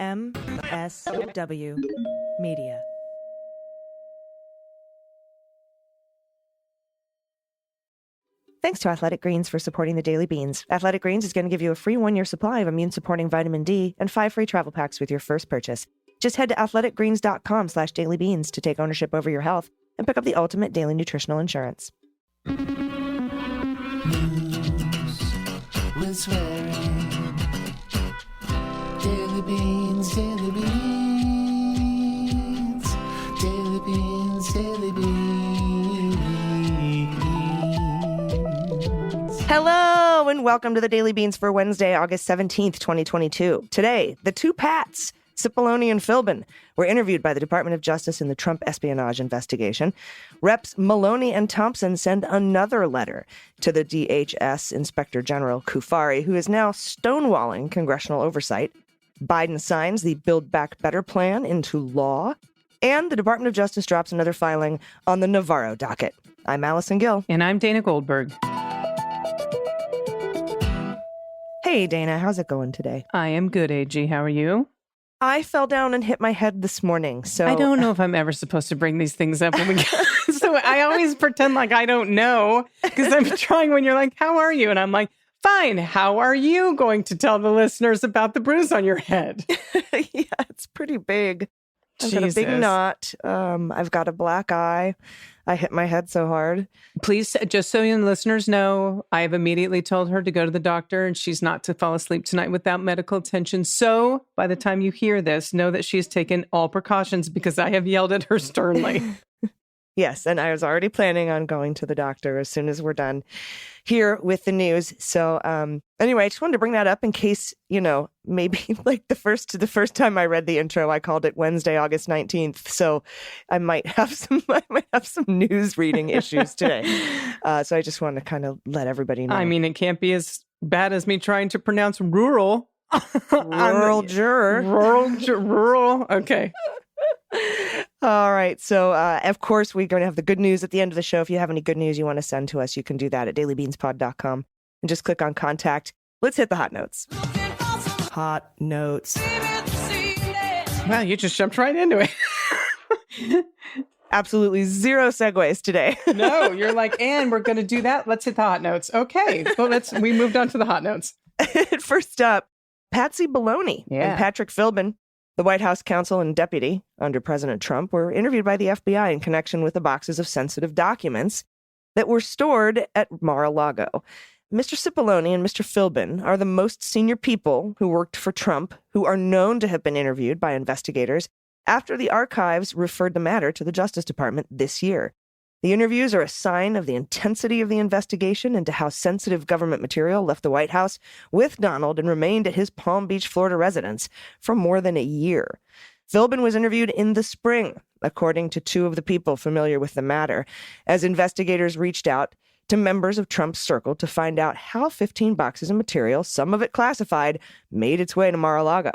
MSW Media. Thanks to Athletic Greens for supporting the Daily Beans. Athletic Greens is going to give you a free 1-year supply of immune-supporting vitamin D and 5 free travel packs with your first purchase. Just head to athleticgreens.com/dailybeans to take ownership over your health and pick up the ultimate daily nutritional insurance. News with swearing. Daily Beans, Daily Beans. Daily Beans, Daily Beans. Hello, and welcome to the Daily Beans for Wednesday, August 17th, 2022. Today, the two Pats, Cipollone and Philbin, were interviewed by the Department of Justice in the Trump espionage investigation. Reps Maloney and Thompson send another letter to the DHS Inspector General Cuffari, who is now stonewalling congressional oversight. Biden signs the Build Back Better plan into law. And the Department of Justice drops another filing on the Navarro docket. I'm Allison Gill. And I'm Dana Goldberg. Hey, Dana, how's it going today? I am good, AG. How are you? I fell down and hit my head this morning, so... I don't know if I'm ever supposed to bring these things up when we get... So I always pretend like I don't know, because I'm trying when you're like, how are you? And I'm like, fine, how are you going to tell the listeners about the bruise on your head? Yeah, it's pretty big. I've got a big knot. I've got a black eye. I hit my head so hard. Please, just so you listeners know, I have immediately told her to go to the doctor and she's not to fall asleep tonight without medical attention. So by the time you hear this, know that she's taken all precautions because I have yelled at her sternly. Yes, and I was already planning on going to the doctor as soon as we're done here with the news. So anyway, I just wanted to bring that up in case, maybe like the first time I read the intro, I called it Wednesday, August 19th. So I might have some news reading issues today. So I just want to kind of let everybody know. I mean, it can't be as bad as me trying to pronounce rural. Rural juror. Rural. Okay. All right. So, of course, we're going to have the good news at the end of the show. If you have any good news you want to send to us, you can do that at dailybeanspod.com and just click on contact. Let's hit the hot notes. Hot notes. Wow, you just jumped right into it. Absolutely zero segues today. No, you're like, and we're going to do that. Let's hit the hot notes. Okay. Well, we moved on to the hot notes. First up, Patsy Baloney and Patrick Philbin, the White House counsel and deputy under President Trump, were interviewed by the FBI in connection with the boxes of sensitive documents that were stored at Mar-a-Lago. Mr. Cipollone and Mr. Philbin are the most senior people who worked for Trump who are known to have been interviewed by investigators after the archives referred the matter to the Justice Department this year. The interviews are a sign of the intensity of the investigation into how sensitive government material left the White House with Donald and remained at his Palm Beach, Florida residence for more than a year. Philbin was interviewed in the spring, according to two of the people familiar with the matter, as investigators reached out to members of Trump's circle to find out how 15 boxes of material, some of it classified, made its way to Mar-a-Lago.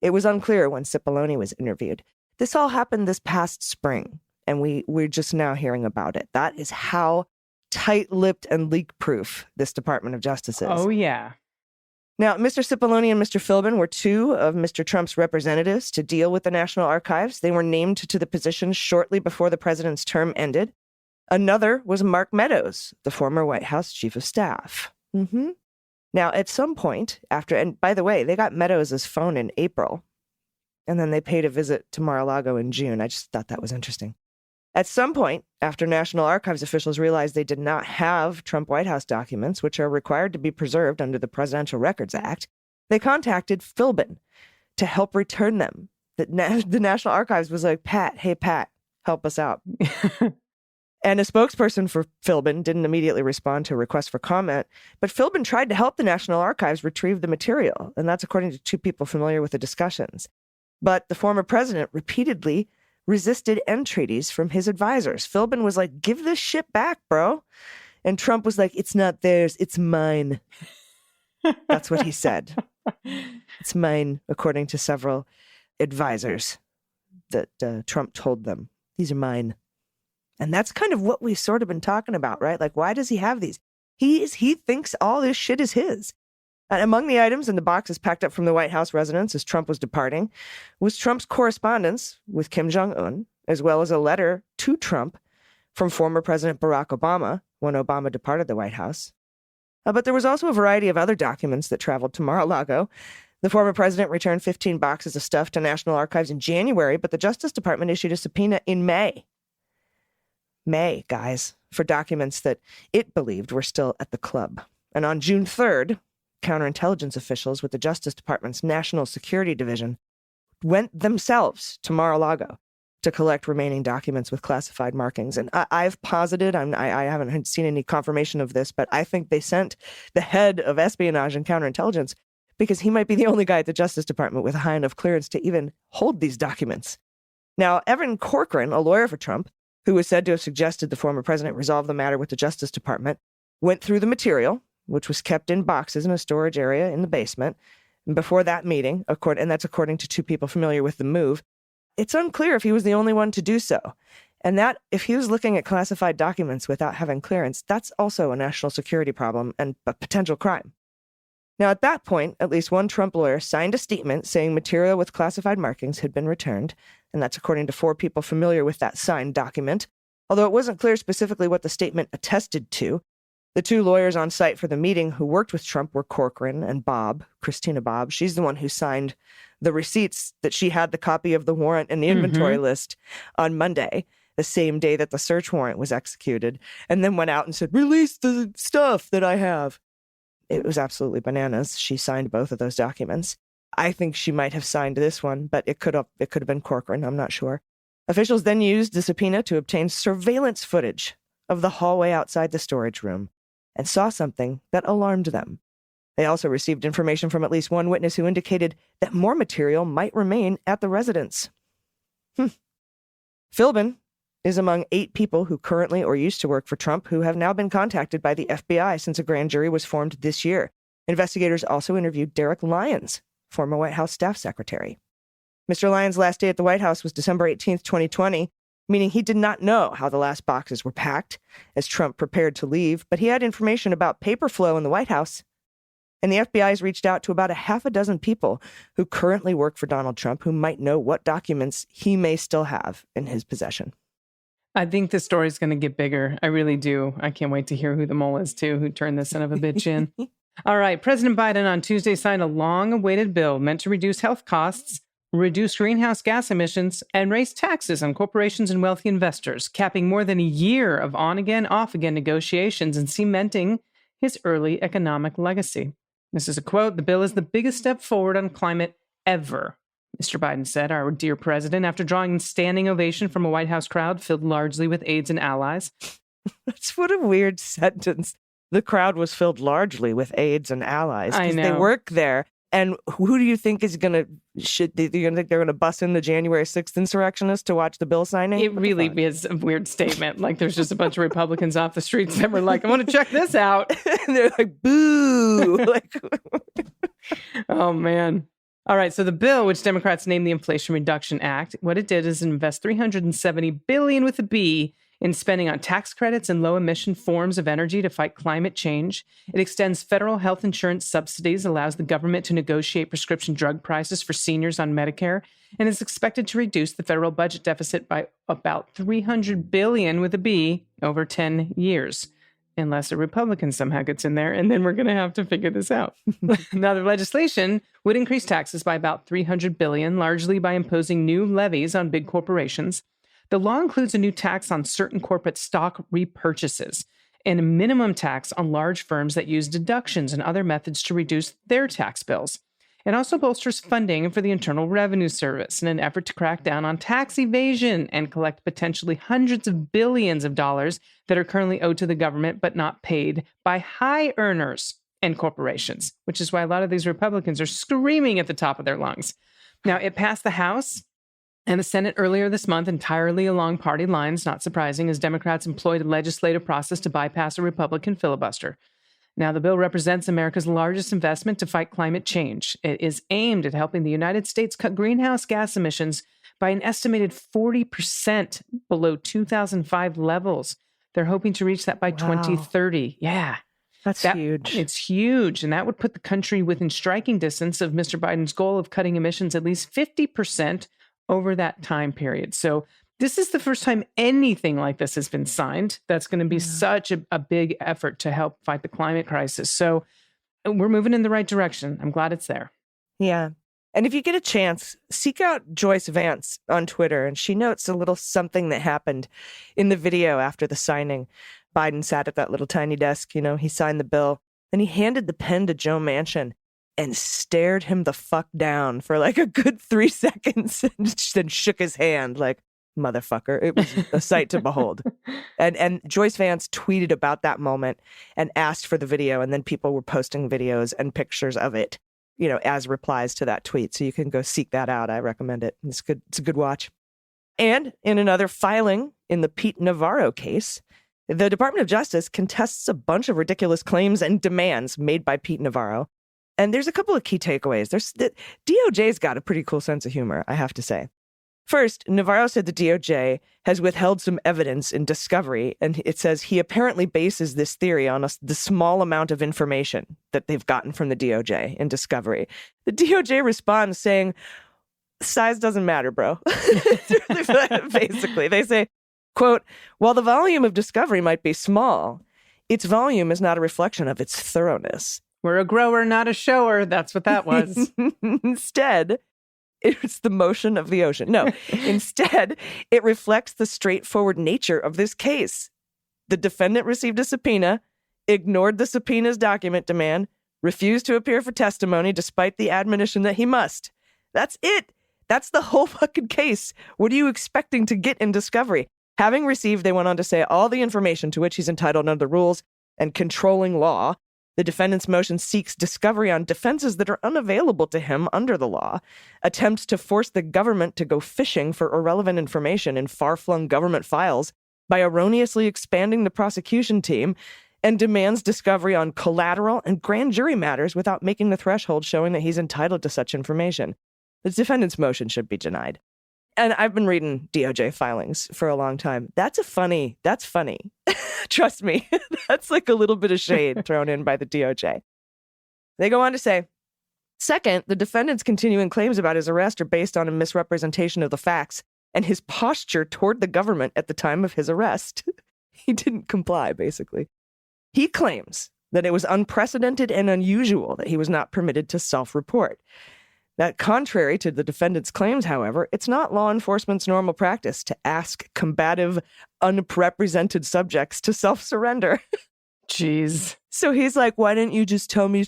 It was unclear when Cipollone was interviewed. This all happened this past spring, and we're just now hearing about it. That is how tight-lipped and leak-proof this Department of Justice is. Oh, yeah. Now, Mr. Cipollone and Mr. Philbin were two of Mr. Trump's representatives to deal with the National Archives. They were named to the positions shortly before the president's term ended. Another was Mark Meadows, the former White House chief of staff. Now, at some point after, and by the way, they got Meadows' phone in April, and then they paid a visit to Mar-a-Lago in June. I just thought that was interesting. At some point, after National Archives officials realized they did not have Trump White House documents, which are required to be preserved under the Presidential Records Act, they contacted Philbin to help return them. The National Archives was like, Pat, help us out. And a spokesperson for Philbin didn't immediately respond to a request for comment, but Philbin tried to help the National Archives retrieve the material, and that's according to two people familiar with the discussions. But the former president repeatedly resisted entreaties from his advisors. Philbin was like, give this shit back, bro. And Trump was like, it's not theirs, it's mine. That's what he said. It's mine, according to several advisors that Trump told them. These are mine. And that's kind of what we've sort of been talking about, right? Like, why does he have these? He thinks all this shit is his. And among the items in the boxes packed up from the White House residence as Trump was departing was Trump's correspondence with Kim Jong-un, as well as a letter to Trump from former President Barack Obama when Obama departed the White House. But there was also a variety of other documents that traveled to Mar-a-Lago. The former president returned 15 boxes of stuff to National Archives in January, but the Justice Department issued a subpoena in May. May, guys, for documents that it believed were still at the club. And on June 3rd, counterintelligence officials with the Justice Department's National Security Division went themselves to Mar-a-Lago to collect remaining documents with classified markings. And I've posited, I haven't seen any confirmation of this, but I think they sent the head of espionage and counterintelligence because he might be the only guy at the Justice Department with a high enough clearance to even hold these documents. Now, Evan Corcoran, a lawyer for Trump, who was said to have suggested the former president resolve the matter with the Justice Department, went through the material, which was kept in boxes in a storage area in the basement. And before that meeting, and that's according to two people familiar with the move, it's unclear if he was the only one to do so. And that, if he was looking at classified documents without having clearance, that's also a national security problem and a potential crime. Now, at that point, at least one Trump lawyer signed a statement saying material with classified markings had been returned, and that's according to four people familiar with that signed document, although it wasn't clear specifically what the statement attested to. The two lawyers on site for the meeting who worked with Trump were Corcoran and Christina Bobb. She's the one who signed the receipts that she had the copy of the warrant and the inventory list on Monday, the same day that the search warrant was executed, and then went out and said, "Release the stuff that I have." It was absolutely bananas. She signed both of those documents. I think she might have signed this one, but it could have been Corcoran. I'm not sure. Officials then used the subpoena to obtain surveillance footage of the hallway outside the storage room and saw something that alarmed them. They also received information from at least one witness who indicated that more material might remain at the residence. Philbin is among 8 people who currently or used to work for Trump who have now been contacted by the FBI since a grand jury was formed this year. Investigators also interviewed Derek Lyons, former White House staff secretary. Mr. Lyons' last day at the White House was December 18th, 2020, meaning he did not know how the last boxes were packed as Trump prepared to leave, but he had information about paper flow in the White House. And the FBI has reached out to about a half a dozen people who currently work for Donald Trump who might know what documents he may still have in his possession. I think the story's going to get bigger. I really do. I can't wait to hear who the mole is, too, who turned this son of a bitch in. All right. President Biden on Tuesday signed a long-awaited bill meant to reduce health costs, reduce greenhouse gas emissions, and raise taxes on corporations and wealthy investors, capping more than a year of on-again, off-again negotiations and cementing his early economic legacy. This is a quote: "The bill is the biggest step forward on climate ever," Mr. Biden said, "our dear president," after drawing a standing ovation from a White House crowd filled largely with aides and allies. That's what a weird sentence. The crowd was filled largely with aides and allies. I know. They work there. And who do you think is going to, they're going to bust in the January 6th insurrectionists to watch the bill signing? It really is a weird statement. Like there's just a bunch of Republicans off the streets that were like, "I want to check this out." And they're like, "Boo." Oh, man. All right. So the bill, which Democrats named the Inflation Reduction Act, what it did is invest $370 billion with a B in spending on tax credits and low-emission forms of energy to fight climate change. It extends federal health insurance subsidies, allows the government to negotiate prescription drug prices for seniors on Medicare, and is expected to reduce the federal budget deficit by about $300 billion with a B over 10 years. Unless a Republican somehow gets in there, and then we're going to have to figure this out. Now, the legislation would increase taxes by about $300 billion, largely by imposing new levies on big corporations. The law includes a new tax on certain corporate stock repurchases and a minimum tax on large firms that use deductions and other methods to reduce their tax bills. It also bolsters funding for the Internal Revenue Service in an effort to crack down on tax evasion and collect potentially hundreds of billions of dollars that are currently owed to the government but not paid by high earners and corporations, which is why a lot of these Republicans are screaming at the top of their lungs. Now, it passed the House and the Senate earlier this month entirely along party lines, not surprising, as Democrats employed a legislative process to bypass a Republican filibuster. Now, the bill represents America's largest investment to fight climate change. It is aimed at helping the United States cut greenhouse gas emissions by an estimated 40% below 2005 levels. They're hoping to reach that by 2030. Yeah. That's huge. It's huge. And that would put the country within striking distance of Mr. Biden's goal of cutting emissions at least 50% over that time period. So this is the first time anything like this has been signed. That's going to be such a big effort to help fight the climate crisis. So we're moving in the right direction. I'm glad it's there. Yeah. And if you get a chance, seek out Joyce Vance on Twitter. And she notes a little something that happened in the video after the signing. Biden sat at that little tiny desk, he signed the bill. Then he handed the pen to Joe Manchin and stared him the fuck down for like a good 3 seconds and then shook his hand like, motherfucker. It was a sight to behold. And Joyce Vance tweeted about that moment and asked for the video. And then people were posting videos and pictures of it, as replies to that tweet. So you can go seek that out. I recommend it. It's good. It's a good watch. And in another filing in the Pete Navarro case, the Department of Justice contests a bunch of ridiculous claims and demands made by Pete Navarro. And there's a couple of key takeaways. The DOJ's got a pretty cool sense of humor, I have to say. First, Navarro said the DOJ has withheld some evidence in discovery, and it says he apparently bases this theory on the small amount of information that they've gotten from the DOJ in discovery. The DOJ responds saying, size doesn't matter, bro. Basically, they say, quote, while the volume of discovery might be small, its volume is not a reflection of its thoroughness. We're a grower, not a shower. That's what that was. Instead, it's the motion of the ocean. No, instead, it reflects the straightforward nature of this case. The defendant received a subpoena, ignored the subpoena's document demand, refused to appear for testimony despite the admonition that he must. That's it. That's the whole fucking case. What are you expecting to get in discovery? Having received, they went on to say, all the information to which he's entitled under the rules and controlling law, the defendant's motion seeks discovery on defenses that are unavailable to him under the law, attempts to force the government to go fishing for irrelevant information in far-flung government files by erroneously expanding the prosecution team, and demands discovery on collateral and grand jury matters without making the threshold showing that he's entitled to such information. The defendant's motion should be denied. And I've been reading DOJ filings for a long time. That's funny. Trust me. That's like a little bit of shade thrown in by the DOJ. They go on to say, second, the defendant's continuing claims about his arrest are based on a misrepresentation of the facts and his posture toward the government at the time of his arrest. He didn't comply, basically. He claims that it was unprecedented and unusual that he was not permitted to self-report. That contrary to the defendant's claims, however, it's not law enforcement's normal practice to ask combative, unrepresented subjects to self-surrender. Jeez. So he's like, why didn't you just tell me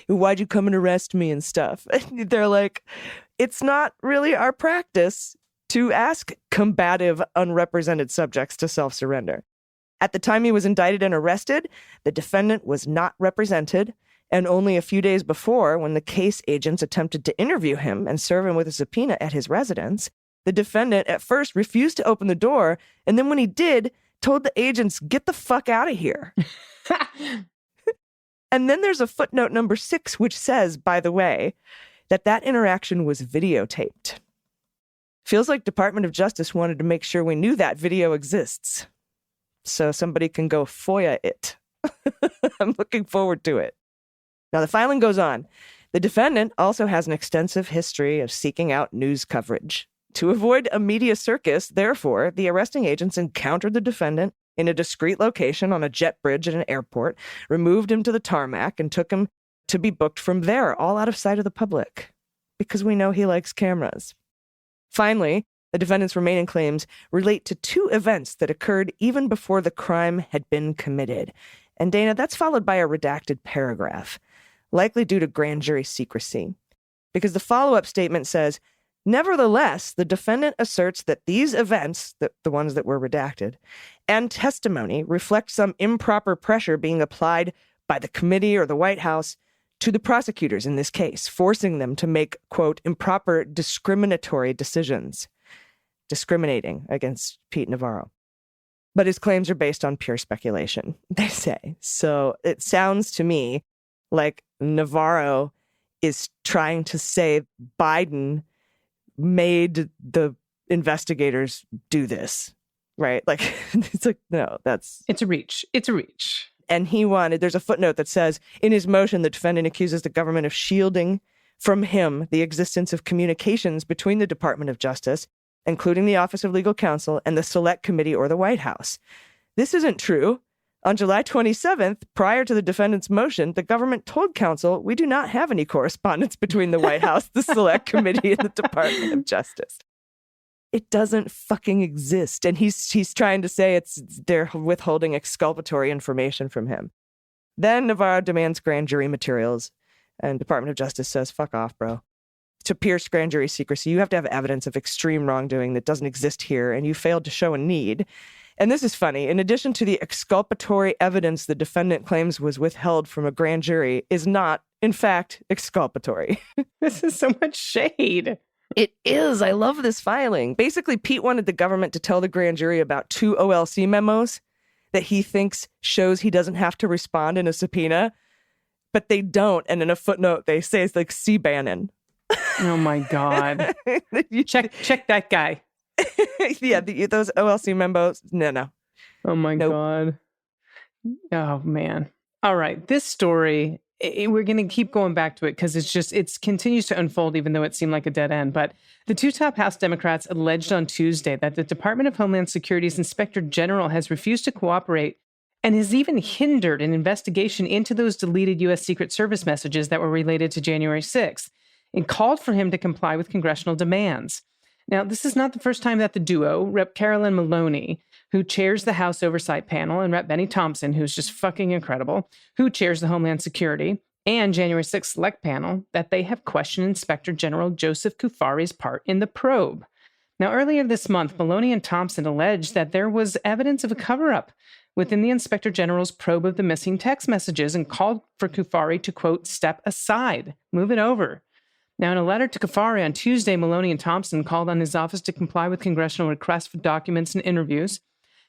why'd you come and arrest me and stuff? And they're like, it's not really our practice to ask combative, unrepresented subjects to self-surrender. At the time he was indicted and arrested, the defendant was not represented. And only a few days before, when the case agents attempted to interview him and serve him with a subpoena at his residence, the defendant at first refused to open the door. And then when he did, told the agents, get the fuck out of here. And then there's a footnote number 6, which says, by the way, that interaction was videotaped. Feels like Department of Justice wanted to make sure we knew that video exists. So somebody can go FOIA it. I'm looking forward to it. Now, the filing goes on. The defendant also has an extensive history of seeking out news coverage. To avoid a media circus, therefore, the arresting agents encountered the defendant in a discreet location on a jet bridge at an airport, removed him to the tarmac, and took him to be booked from there, all out of sight of the public, because we know he likes cameras. Finally, the defendant's remaining claims relate to 2 events that occurred even before the crime had been committed. And Dana, that's followed by a redacted paragraph, likely due to grand jury secrecy, because the follow-up statement says, nevertheless, the defendant asserts that these events, the ones that were redacted, and testimony reflect some improper pressure being applied by the committee or the White House to the prosecutors in this case, forcing them to make, quote, improper discriminatory decisions, discriminating against Pete Navarro. But his claims are based on pure speculation, they say. So it sounds to me like Navarro is trying to say Biden made the investigators do this, right? Like, it's like, no, it's a reach. It's a reach. And there's a footnote that says, in his motion, the defendant accuses the government of shielding from him the existence of communications between the Department of Justice, including the Office of Legal Counsel, and the Select Committee or the White House. This isn't true. On July 27th, prior to the defendant's motion, the government told counsel, we do not have any correspondence between the White House, the Select Committee, and the Department of Justice. It doesn't fucking exist. And he's trying to say they're withholding exculpatory information from him. Then Navarro demands grand jury materials, and Department of Justice says, fuck off, bro. To pierce grand jury secrecy, you have to have evidence of extreme wrongdoing that doesn't exist here, and you failed to show a need. And this is funny. In addition to the exculpatory evidence the defendant claims was withheld from a grand jury is not, in fact, exculpatory. This is so much shade. It is. I love this filing. Basically, Pete wanted the government to tell the grand jury about 2 OLC memos that he thinks shows he doesn't have to respond in a subpoena, but they don't. And in a footnote, they say it's like C. Bannon. Oh, my God. Check that guy. Yeah, those OLC memos. No. Oh, my God. Oh, man. All right. This story, we're going to keep going back to it because it continues to unfold, even though it seemed like a dead end. But the 2 top House Democrats alleged on Tuesday that the Department of Homeland Security's Inspector General has refused to cooperate and has even hindered an investigation into those deleted U.S. Secret Service messages that were related to January 6th and called for him to comply with congressional demands. Now, this is not the first time that the duo, Rep. Carolyn Maloney, who chairs the House Oversight Panel, and Rep. Benny Thompson, who's just fucking incredible, who chairs the Homeland Security, and January 6th Select Panel, that they have questioned Inspector General Joseph Cuffari's part in the probe. Now, earlier this month, Maloney and Thompson alleged that there was evidence of a cover-up within the Inspector General's probe of the missing text messages and called for Cuffari to, quote, step aside, move it over. Now, in a letter to Cuffari on Tuesday, Maloney and Thompson called on his office to comply with congressional requests for documents and interviews.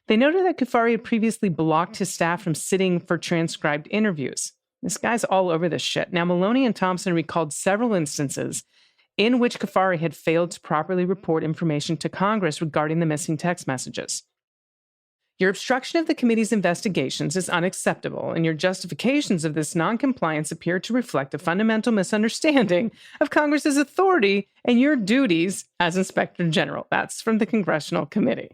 They noted that Cuffari had previously blocked his staff from sitting for transcribed interviews. This guy's all over this shit. Now, Maloney and Thompson recalled several instances in which Cuffari had failed to properly report information to Congress regarding the missing text messages. Your obstruction of the committee's investigations is unacceptable, and your justifications of this noncompliance appear to reflect a fundamental misunderstanding of Congress's authority and your duties as Inspector General. That's from the Congressional Committee.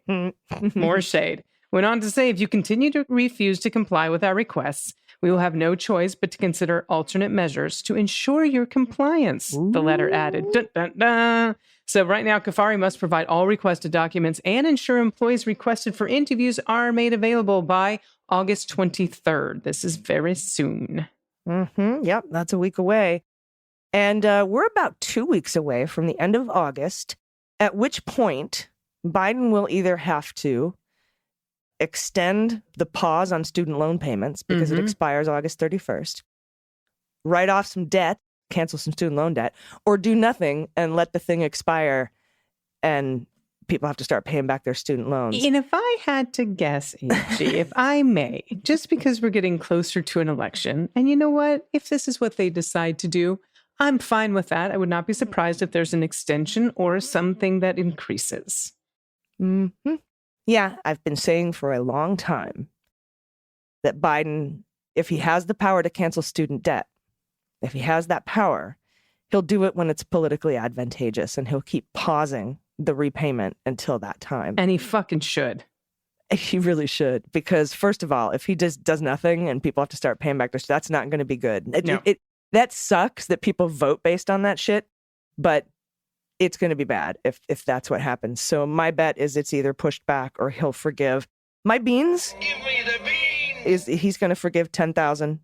More shade. Went on to say, if you continue to refuse to comply with our requests, we will have no choice but to consider alternate measures to ensure your compliance, the letter added. Dun, dun, dun. So right now, Cuffari must provide all requested documents and ensure employees requested for interviews are made available by August 23rd. This is very soon. Yep, that's a week away. And we're about 2 weeks away from the end of August, at which point Biden will either have to extend the pause on student loan payments because it expires August 31st, write off some debt, cancel some student loan debt, or do nothing and let the thing expire and people have to start paying back their student loans. And if I had to guess, AG, if I may, just because we're getting closer to an election, and you know what? If this is what they decide to do, I'm fine with that. I would not be surprised if there's an extension or something that increases. Yeah, I've been saying for a long time that Biden, if he has the power to cancel student debt, if he has that power, he'll do it when it's politically advantageous, and he'll keep pausing the repayment until that time. And he fucking should. He really should, because first of all, if he just does nothing and people have to start paying back their stuff, that's not going to be good. That sucks that people vote based on that shit, but it's going to be bad if that's what happens. So my bet is it's either pushed back or he'll forgive. My beans? Give me the beans! He's going to forgive $10,000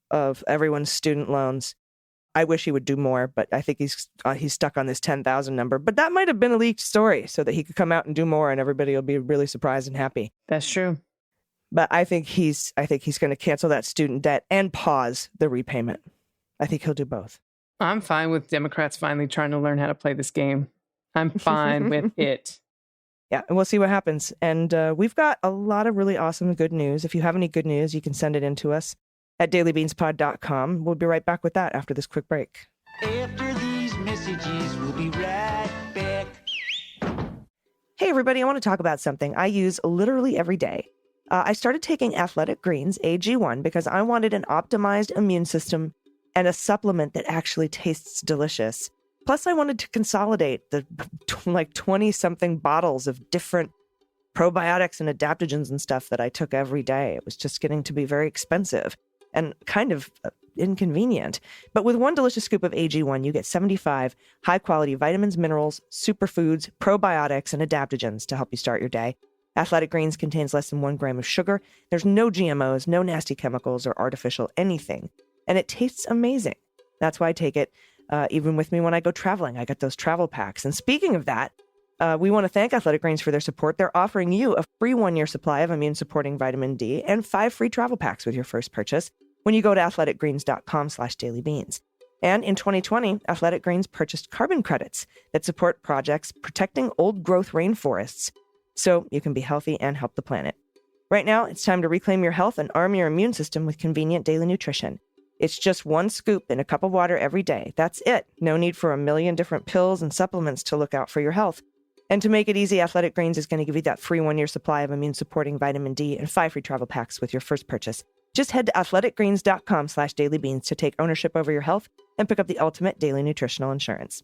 of everyone's student loans. I wish he would do more, but I think he's stuck on this 10,000 number. But that might have been a leaked story so that he could come out and do more, and everybody will be really surprised and happy. That's true. But I think he's going to cancel that student debt and pause the repayment. I think he'll do both. I'm fine with Democrats finally trying to learn how to play this game. I'm fine with it. Yeah, and we'll see what happens. And we've got a lot of really awesome good news. If you have any good news, you can send it in to us at dailybeanspod.com. We'll be right back with that after this quick break. After these messages, we'll be right back. Hey, everybody, I want to talk about something I use literally every day. I started taking Athletic Greens AG1 because I wanted an optimized immune system and a supplement that actually tastes delicious. Plus, I wanted to consolidate the 20-something bottles of different probiotics and adaptogens and stuff that I took every day. It was just getting to be very expensive and kind of inconvenient. But with one delicious scoop of AG1, you get 75 high-quality vitamins, minerals, superfoods, probiotics, and adaptogens to help you start your day. Athletic Greens contains less than 1 gram of sugar. There's no GMOs, no nasty chemicals or artificial anything. And it tastes amazing. That's why I take it even with me when I go traveling. I get those travel packs. And speaking of that, we want to thank Athletic Greens for their support. They're offering you a free 1-year supply of immune-supporting vitamin D and 5 free travel packs with your first purchase when you go to athleticgreens.com/dailybeans. And in 2020, Athletic Greens purchased carbon credits that support projects protecting old-growth rainforests so you can be healthy and help the planet. Right now, it's time to reclaim your health and arm your immune system with convenient daily nutrition. It's just 1 scoop in a cup of water every day. That's it. No need for a million different pills and supplements to look out for your health. And to make it easy, Athletic Greens is going to give you that free 1-year supply of immune-supporting vitamin D and 5 free travel packs with your first purchase. Just head to athleticgreens.com/dailybeans to take ownership over your health and pick up the ultimate daily nutritional insurance.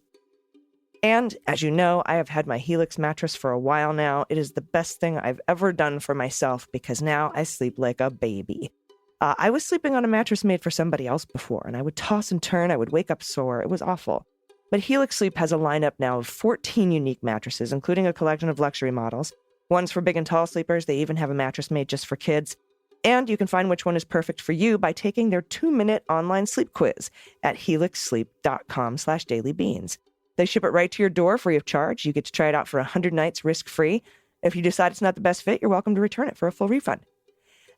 And as you know, I have had my Helix mattress for a while now. It is the best thing I've ever done for myself because now I sleep like a baby. I was sleeping on a mattress made for somebody else before, and I would toss and turn. I would wake up sore. It was awful. But Helix Sleep has a lineup now of 14 unique mattresses, including a collection of luxury models. One's for big and tall sleepers. They even have a mattress made just for kids. And you can find which one is perfect for you by taking their 2-minute online sleep quiz at helixsleep.com/dailybeans. They ship it right to your door free of charge. You get to try it out for 100 nights risk-free. If you decide it's not the best fit, you're welcome to return it for a full refund.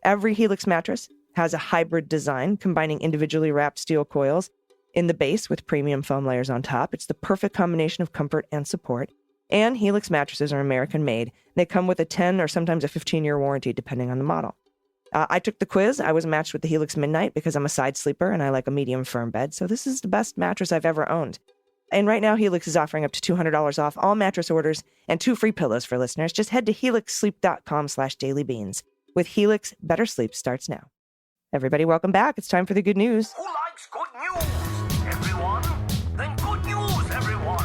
Every Helix mattress has a hybrid design, combining individually wrapped steel coils in the base with premium foam layers on top. It's the perfect combination of comfort and support. And Helix mattresses are American-made. They come with a 10 or sometimes a 15-year warranty, depending on the model. I took the quiz. I was matched with the Helix Midnight because I'm a side sleeper and I like a medium firm bed. So this is the best mattress I've ever owned. And right now, Helix is offering up to $200 off all mattress orders and 2 free pillows for listeners. Just head to helixsleep.com/dailybeans. With Helix, better sleep starts now. Everybody, welcome back. It's time for the good news. Who likes good news? Everyone? Then good news, everyone!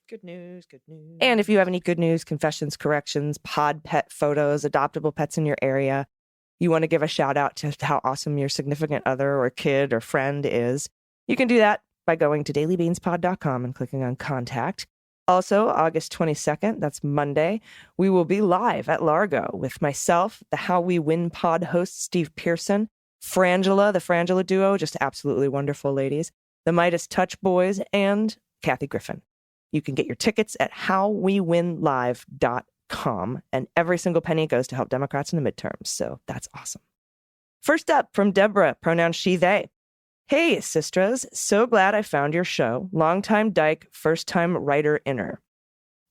Good news, good news. And if you have any good news, confessions, corrections, pod pet photos, adoptable pets in your area, you want to give a shout out to how awesome your significant other or kid or friend is, you can do that by going to dailybeanspod.com and clicking on contact. Also, August 22nd, that's Monday, we will be live at Largo with myself, the How We Win pod host, Steve Pearson, Frangela, the Frangela duo, just absolutely wonderful ladies, the Midas Touch Boys, and Kathy Griffin. You can get your tickets at howwewinlive.com, and every single penny goes to help Democrats in the midterms, so that's awesome. First up from Deborah, pronouns she, they. Hey, sistras, so glad I found your show. Longtime dyke, first-time writer-inner.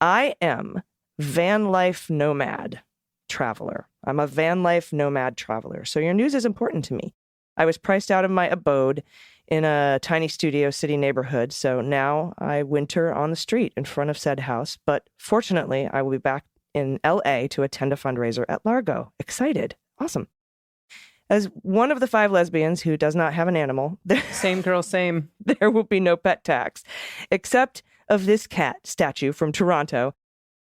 I am van life nomad traveler. I'm a van life nomad traveler, so your news is important to me. I was priced out of my abode in a tiny Studio City neighborhood, so now I winter on the street in front of said house, but fortunately, I will be back in LA to attend a fundraiser at Largo. Excited. Awesome. As one of the 5 lesbians who does not have an animal, Same girl, same. There will be no pet tax, except of this cat statue from Toronto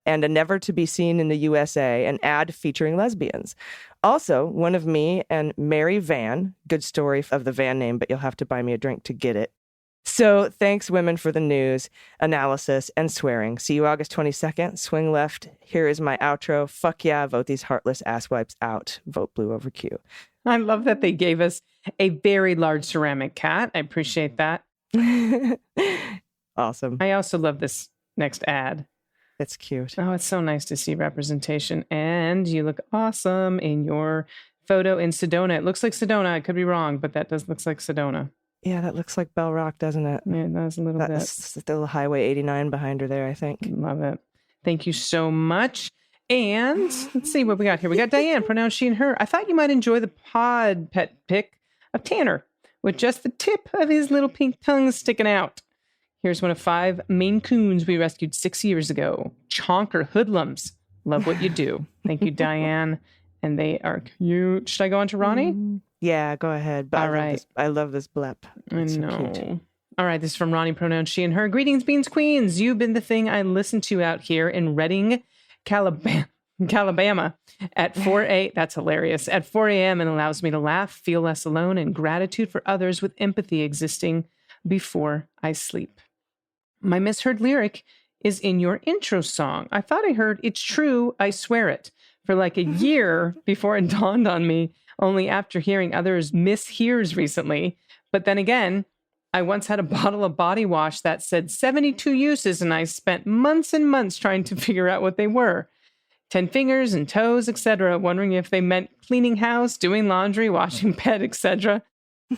and a never to be seen in the USA, an ad featuring lesbians. Also, one of me and Mary Van, good story of the Van name, but you'll have to buy me a drink to get it. So thanks, women, for the news, analysis, and swearing. See you August 22nd. Swing left. Here is my outro. Fuck yeah, vote these heartless asswipes out. Vote blue over Q. I love that they gave us a very large ceramic cat. I appreciate that. Awesome. I also love this next ad. It's cute. Oh, it's so nice to see representation. And you look awesome in your photo in Sedona. It looks like Sedona. I could be wrong, but that does look like Sedona. Yeah, that looks like Bell Rock, doesn't it? Yeah, it does a little bit. That's still Highway 89 behind her there, I think. Love it. Thank you so much. And let's see what we got here. We got Diane, pronounced she and her. I thought you might enjoy the pod pet pic of Tanner with just the tip of his little pink tongue sticking out. Here's one of 5 Maine Coons we rescued 6 years ago. Chonker hoodlums. Love what you do. Thank you, Diane. And they are cute. Should I go on to Ronnie? Yeah, go ahead. But All right. I love this blep. I It's so know. cute. All right, this is from Ronnie, pronouns she and her. Greetings, Beans Queens. You've been the thing I listen to out here in Reading, Calabama at 4 a.m. That's hilarious. At 4 a.m. and allows me to laugh, feel less alone, and gratitude for others with empathy existing before I sleep. My misheard lyric is in your intro song. I thought I heard "It's true, I swear it" for like a year before it dawned on me, only after hearing others mishears recently. But then again, I once had a bottle of body wash that said 72 uses, and I spent months and months trying to figure out what they were. 10 fingers and toes, etc., wondering if they meant cleaning house, doing laundry, washing pet, etc.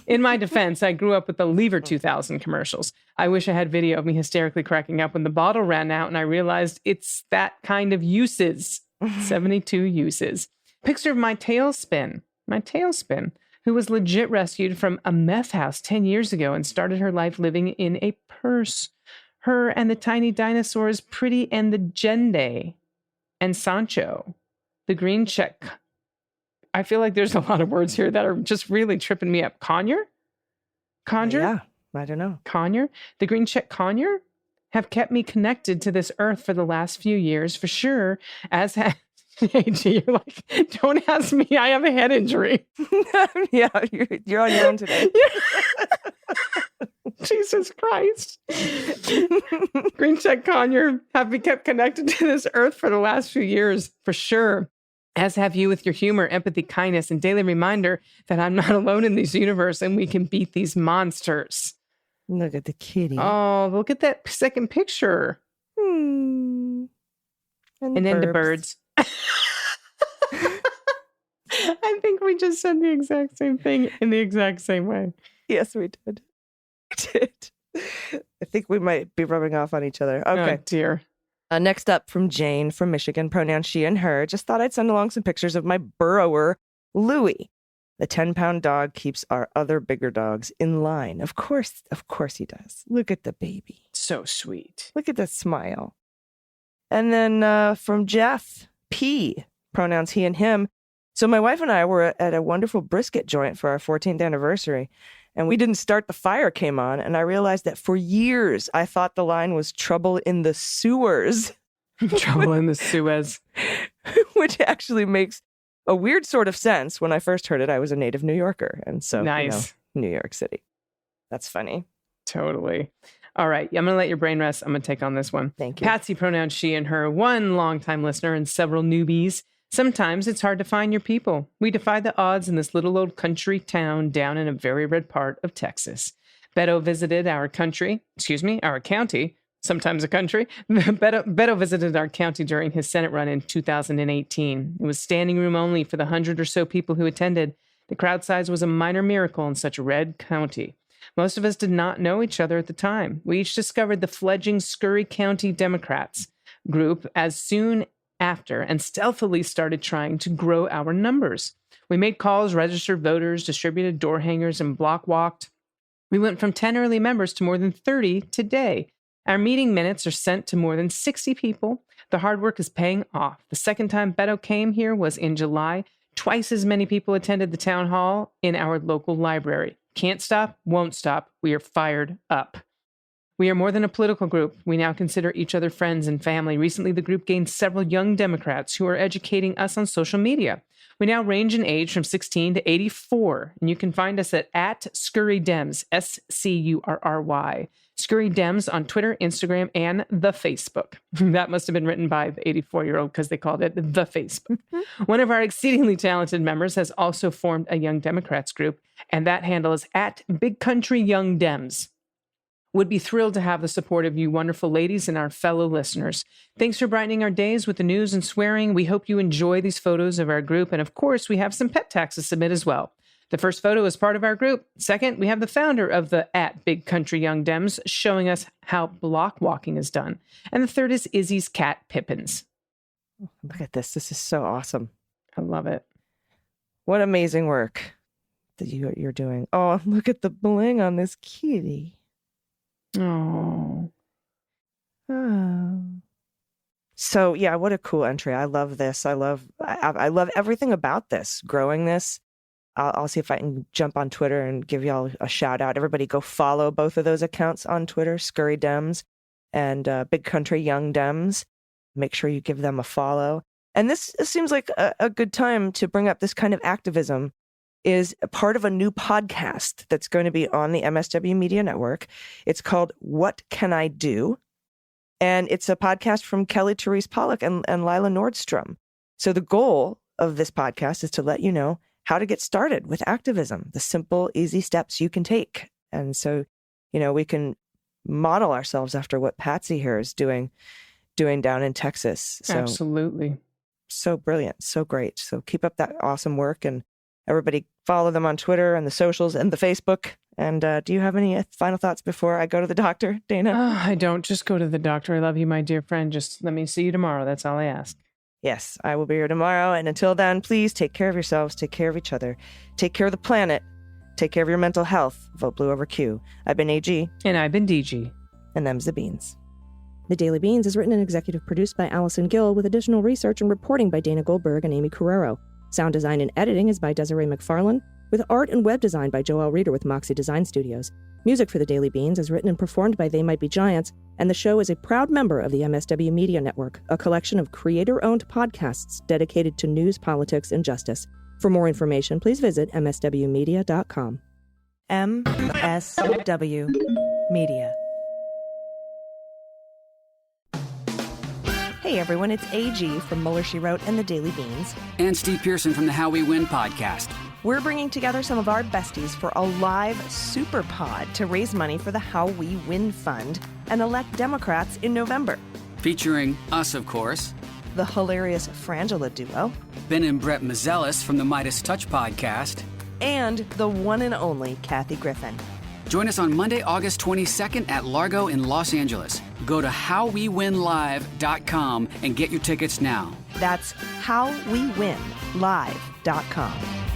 In my defense, I grew up with the Lever 2000 commercials. I wish I had video of me hysterically cracking up when the bottle ran out and I realized it's that kind of uses. 72 uses. Picture of my tailspin, who was legit rescued from a meth house 10 years ago and started her life living in a purse. Her and the tiny dinosaurs, Pretty and the Jende, and Sancho, the green check. I feel like there's a lot of words here that are just really tripping me up. Conure? Yeah, I don't know. Conure? The green check Conure have kept me connected to this earth for the last few years, for sure, as AG, you're like, don't ask me, I have a head injury. Yeah, you're on your own today. Jesus Christ. Green check Conure have been kept connected to this earth for the last few years, for sure. As have you with your humor, empathy, kindness, and daily reminder that I'm not alone in this universe and we can beat these monsters. Look at the kitty. Oh, look at that second picture. And then the birds. I think we just said the exact same thing in the exact same way. Yes, we did. I think we might be rubbing off on each other. Okay. Oh, dear. Next up from Jane from Michigan, pronouns she and her. Just thought I'd send along some pictures of my burrower, Louie. The 10-pound dog keeps our other bigger dogs in line. Of course he does. Look at the baby. So sweet. Look at the smile. And then from Jeff P, pronouns he and him. So my wife and I were at a wonderful brisket joint for our 14th anniversary, and we didn't start. The fire came on, and I realized that for years I thought the line was trouble in the sewers. Trouble in the Suez. Which actually makes a weird sort of sense. When I first heard it, I was a native New Yorker, and so nice. New York City. That's funny. Totally. All right. I'm going to let your brain rest. I'm going to take on this one. Thank you. Patsy, pronouns she and her, one longtime listener and several newbies. Sometimes it's hard to find your people. We defy the odds in this little old country town down in a very red part of Texas. Beto visited our county, sometimes a country. Beto visited our county during his Senate run in 2018. It was standing room only for the 100 or so people who attended. The crowd size was a minor miracle in such a red county. Most of us did not know each other at the time. We each discovered the fledgling Scurry County Democrats group as soon after and stealthily started trying to grow our numbers. We made calls, registered voters, distributed door hangers, and block walked. We went from 10 early members to more than 30 today. Our meeting minutes are sent to more than 60 people. The hard work is paying off. The second time Beto came here was in July. Twice as many people attended the town hall in our local library. Can't stop, won't stop. We are fired up. We are more than a political group. We now consider each other friends and family. Recently, the group gained several young Democrats who are educating us on social media. We now range in age from 16 to 84, and you can find us at @ScurryDems, SCURRY. Scurry Dems on Twitter, Instagram, and the Facebook. That must have been written by the 84-year-old because they called it the Facebook. One of our exceedingly talented members has also formed a Young Democrats group, and that handle is @BigCountryYoungDems. Would be thrilled to have the support of you wonderful ladies and our fellow listeners. Thanks for brightening our days with the news and swearing. We hope you enjoy these photos of our group. And of course, we have some pet tax to submit as well. The first photo is part of our group. Second, we have the founder of the @BigCountryYoungDems showing us how block walking is done. And the third is Izzy's cat, Pippins. Look at this. This is so awesome. I love it. What amazing work that you're doing. Oh, look at the bling on this kitty. Oh. Oh. So yeah, what a cool entry. I love this. I love everything about this. Growing this. I'll see if I can jump on Twitter and give y'all a shout out. Everybody go follow both of those accounts on Twitter, Scurry Dems and Big Country Young Dems. Make sure you give them a follow. And this seems like a good time to bring up this kind of activism is a part of a new podcast that's going to be on the MSW Media Network. It's called What Can I Do? And it's a podcast from Kelly Therese Pollock and Lila Nordstrom. So the goal of this podcast is to let you know how to get started with activism, the simple, easy steps you can take. And so, we can model ourselves after what Patsy here is doing down in Texas. So, absolutely. So brilliant. So great. So keep up that awesome work, and everybody follow them on Twitter and the socials and the Facebook. And do you have any final thoughts before I go to the doctor, Dana? I don't. Just go to the doctor. I love you, my dear friend. Just let me see you tomorrow. That's all I ask. Yes, I will be here tomorrow. And until then, please take care of yourselves, take care of each other, take care of the planet, take care of your mental health. Vote blue over Q. I've been AG. And I've been DG. And them's the beans. The Daily Beans is written and executive produced by Allison Gill with additional research and reporting by Dana Goldberg and Aimee Carrero. Sound design and editing is by Desiree McFarlane, with art and web design by Joelle Reeder with Moxie Design Studios. Music for The Daily Beans is written and performed by They Might Be Giants, and the show is a proud member of the MSW Media Network, a collection of creator-owned podcasts dedicated to news, politics, and justice. For more information, please visit mswmedia.com. MSW Media. Hey everyone, it's AG from Mueller, She Wrote and The Daily Beans. And Steve Pearson from the How We Win podcast. We're bringing together some of our besties for a live super pod to raise money for the How We Win Fund and elect Democrats in November. Featuring us, of course. The hilarious Frangela duo. Ben and Brett Mazelis from the Midas Touch podcast. And the one and only Kathy Griffin. Join us on Monday, August 22nd at Largo in Los Angeles. Go to howwewinlive.com and get your tickets now. That's howwewinlive.com.